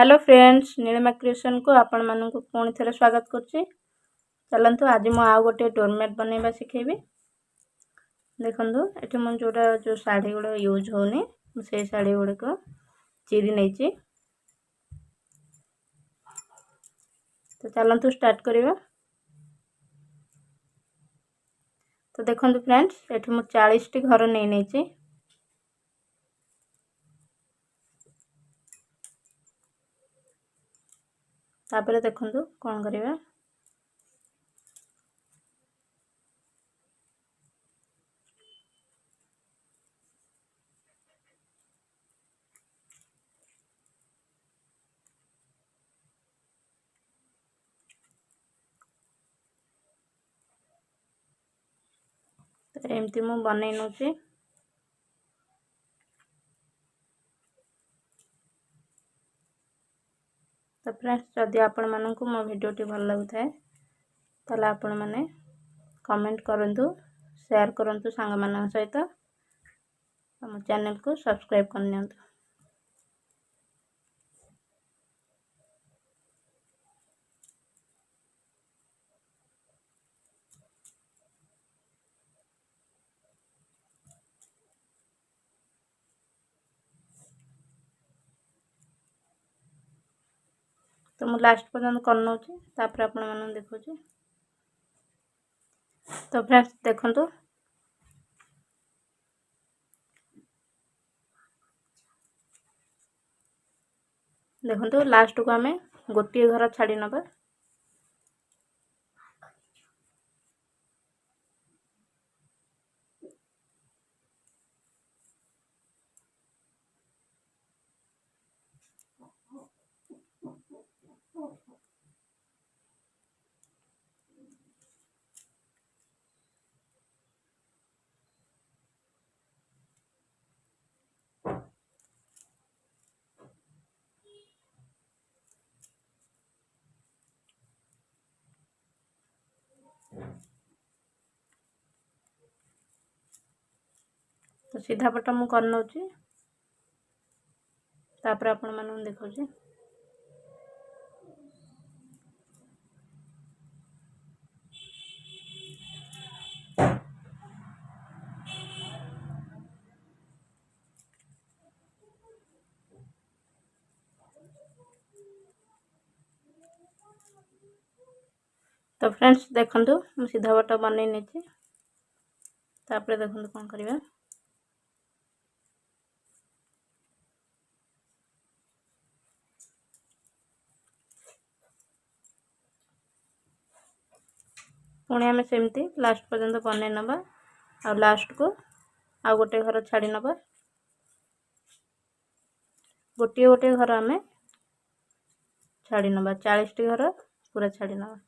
Hello friends, Nilima creation को आपण मानक पुणी थे स्वागत करुच्ची। चलतु आज मु आउ गोटे डोरमेट बनैबा शिखेबी। देखु ये मुझे जोटा जो शाढ़ी गुड़ा यूज होनी से शाढ़ी गुड़िक चिरी नहीं। तो चलतु स्टार्ट करिबा। तो देखु फ्रेंड्स ये मुझे 40 टी घर नहीं। तापर देखु कौन करिबा। तो एमती मु बनई नौची। तो फ्रेंड्स जदि आपण मानक मो वीडियोटी भल लगुए ताला आपण माने कमेंट करंतु, शेयर करंतु सांग मान सहित। मो चैनल को सब्सक्राइब करनी। तो मु लास्ट पर्यंत कर नौची तापर आपण मानन देखौची। तो फ्रेंड्स देखंतु देखंतु लास्ट को हमें गोटे घर छाड़ी नबा। तो सीधा पट मु कर नौची तापर आपण मानन देखौची। तो फ्रेंड्स देखंतु मु सीधा पट बनई नेची। तापर देखंतु कोन करिवा। पुणी आम सेमती लास्ट पर्यंत बनई नबा। आ लास्ट को आ गोटे घर छाड़ी नबा। गोटे गोटे घर आम छाड़ी नबा। 40 टी घर पूरा छाड़ी नबा।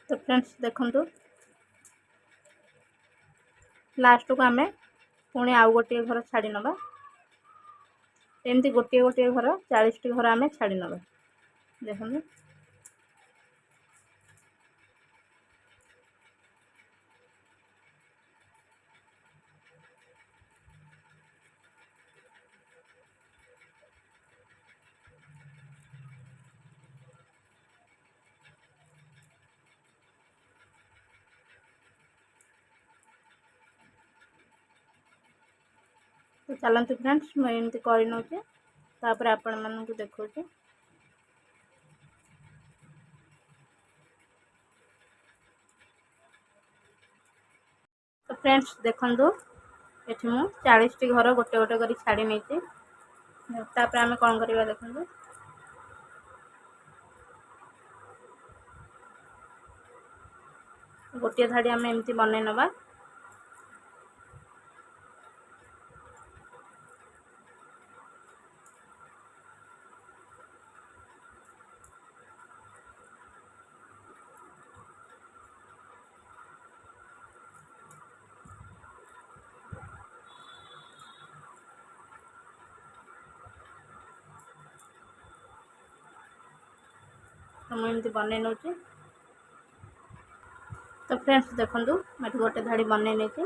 तो फ्रेंड्स देखंतु लास्ट को आम पुणी आउ गोटे घर छाड़ी नबा। एमती गोटे गोटे घर 40 टी घर आम छाड़ी नबा। देखंतु तो चलतु फ्रेंड्स मैं एमती कर नौचे तापर आपण मानू देखौचे। तो फ्रेंड्स देखंतु एठी मु 40 टी घर गोटे गोटे करी छाड़ी नेची। तापर आमे कोन करबा देखंतु। गोटे धाड़ी आमे एमती बनै नबा। तो मैं एमती बनै नौचे। तो फ्रेंड्स देखंतु मैं गोटे धाड़ी बनै नेची।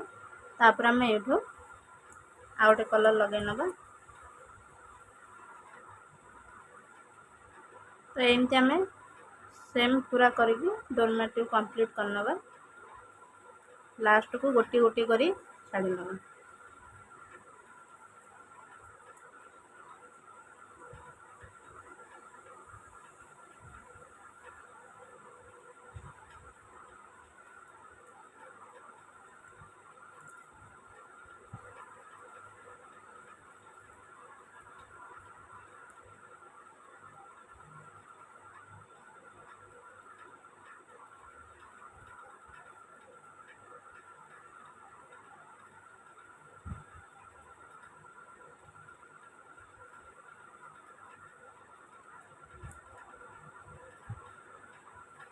तापर आमे एठो आ गोटे कलर लगे नबा। तो एमती आमे सेम पूरा करके डोरमेट को कंप्लीट कर नबा। लास्ट को गोटी गोटी करी छाड़ी नबा।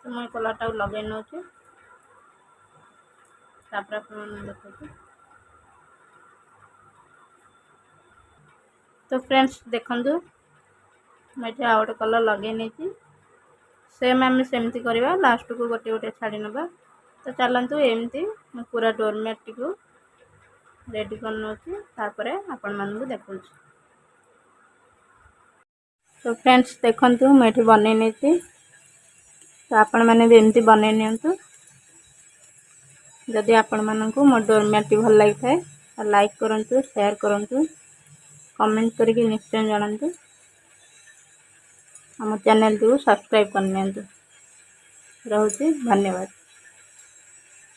तो मैं कलर टाक लगे नौचे। तापर आपण देखो। तो फ्रेंड्स देखंतु मैं आ गोटे कलर लगे नेची। सेम आम सेमती करवा लास्ट को गोटे गोटे छाड़ी नबा। तो चलतु एमती मैं पूरा डोरमेट को रेडी कर नौची। तापर आपण मानू देखौ। तो फ्रेंड्स देखंतु मैं एठी बनै नेची। तो आपण माने भी एमती बनै नियंतु। जदि आपण मानू मो डोरमेट भल लगी थाए तो लाइक करंतु, शेयर करंतु, कमेंट करके निश्चय जानतु। हम चैनल को सब्सक्राइब कर नियंतु। रहूची धन्यवाद।